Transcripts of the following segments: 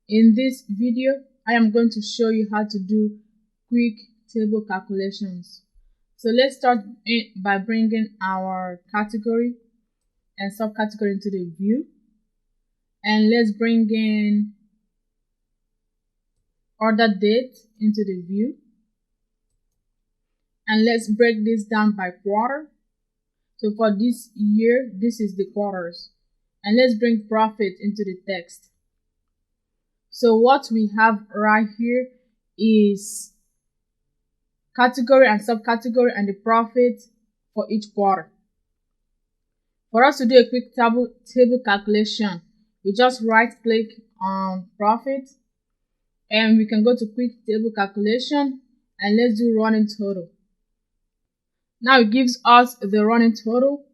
In this video, I am going to show you how to do quick table calculations. So let's start by bringing our category and subcategory into the view. And let's bring in order date into the view. And let's break this down by quarter. So for this year, this is the quarters. And let's bring profit into the text. So what we have right here is category and subcategory and the profit for each quarter. For us to do a quick table calculation, we just right click on profit and we can go to quick table calculation and let's do running total. Now it gives us the running total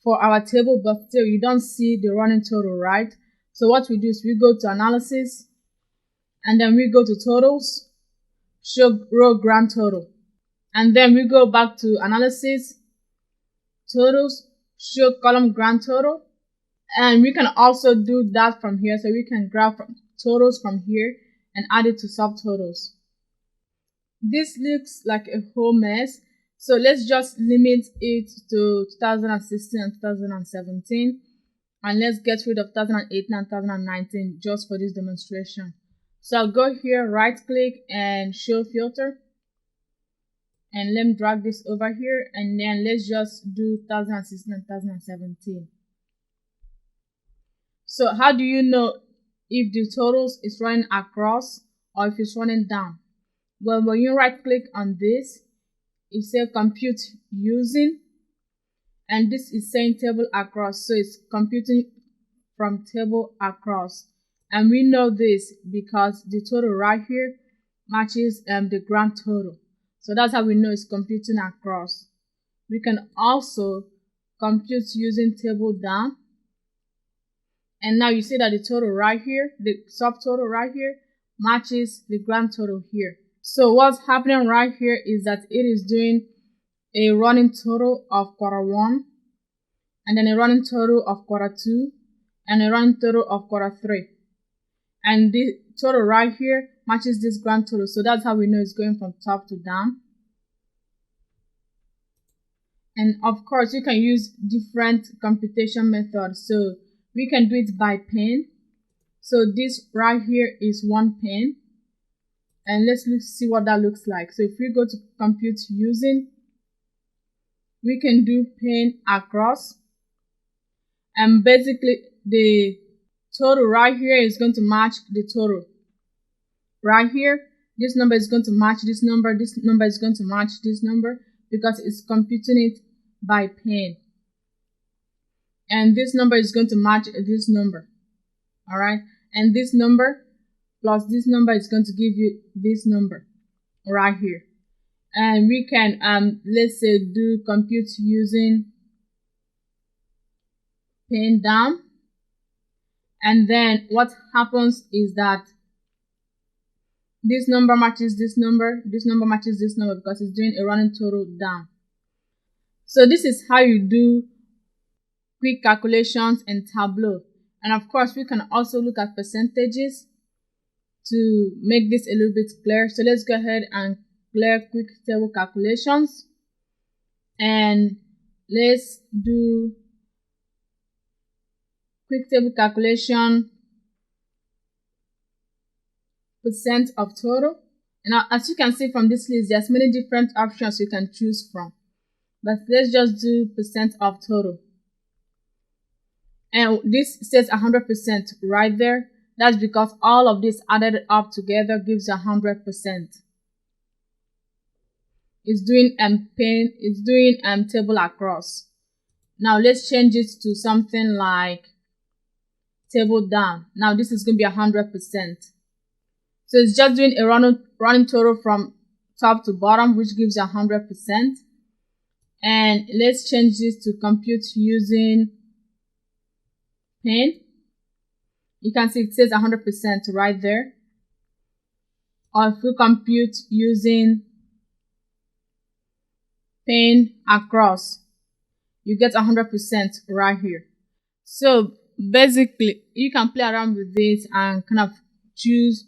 for our table, but still you don't see the running total, right? So what we do is we go to analysis and then we go to totals, show row grand total. And then we go back to analysis, totals, show column grand total. And we can also do that from here. So we can grab from totals from here and add it to subtotals. This looks like a whole mess. So let's just limit it to 2016 and 2017. And let's get rid of 2018 and 2019 just for this demonstration. So I'll go here, right click and show filter. And let me drag this over here and then let's just do 2016 and 2017. So how do you know if the totals is running across or if it's running down? Well, when you right click on this, it says compute using, and this is saying table across, so it's computing from table across. And we know this because the total right here matches the grand total. So that's how we know it's computing across. We can also compute using table down. And now you see that the total right here, the subtotal right here, matches the grand total here. So what's happening right here is that it is doing a running total of quarter one, and then a running total of quarter two, and a running total of quarter three. And the total right here matches this grand total. So that's how we know it's going from top to down. And of course, you can use different computation methods. So we can do it by pen. So this right here is one pen. And let's see what that looks like. So if we go to compute using, we can do pen across. And basically the total right here is going to match the total. Right here, this number is going to match this number is going to match this number because it's computing it by pen. And this number is going to match this number. Alright, and this number plus this number is going to give you this number right here. And we can let's say do compute using pen down, and then what happens is that this number matches this number matches this number because it's doing a running total down. So this is how you do quick calculations in Tableau. And of course we can also look at percentages to make this a little bit clear. So let's go ahead and clear quick table calculations and let's do quick table calculation percent of total. And as you can see from this list, there's many different options you can choose from, but let's just do percent of total. And this says 100% right there. That's because all of this added up together gives 100%. It's doing table across. Now let's change it to something like table down. Now this is going to be 100%. So it's just doing a running total from top to bottom, which gives 100%. And let's change this to compute using pen. You can see it says 100% right there. Or if we compute using pen across, you get 100% right here. So basically, you can play around with this and kind of choose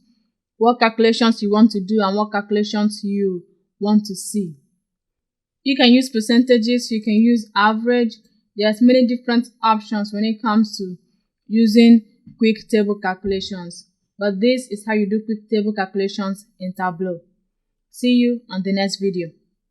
what calculations you want to do and what calculations you want to see. You can use percentages, you can use average. There's many different options when it comes to using quick table calculations. But this is how you do quick table calculations in Tableau. See you on the next video.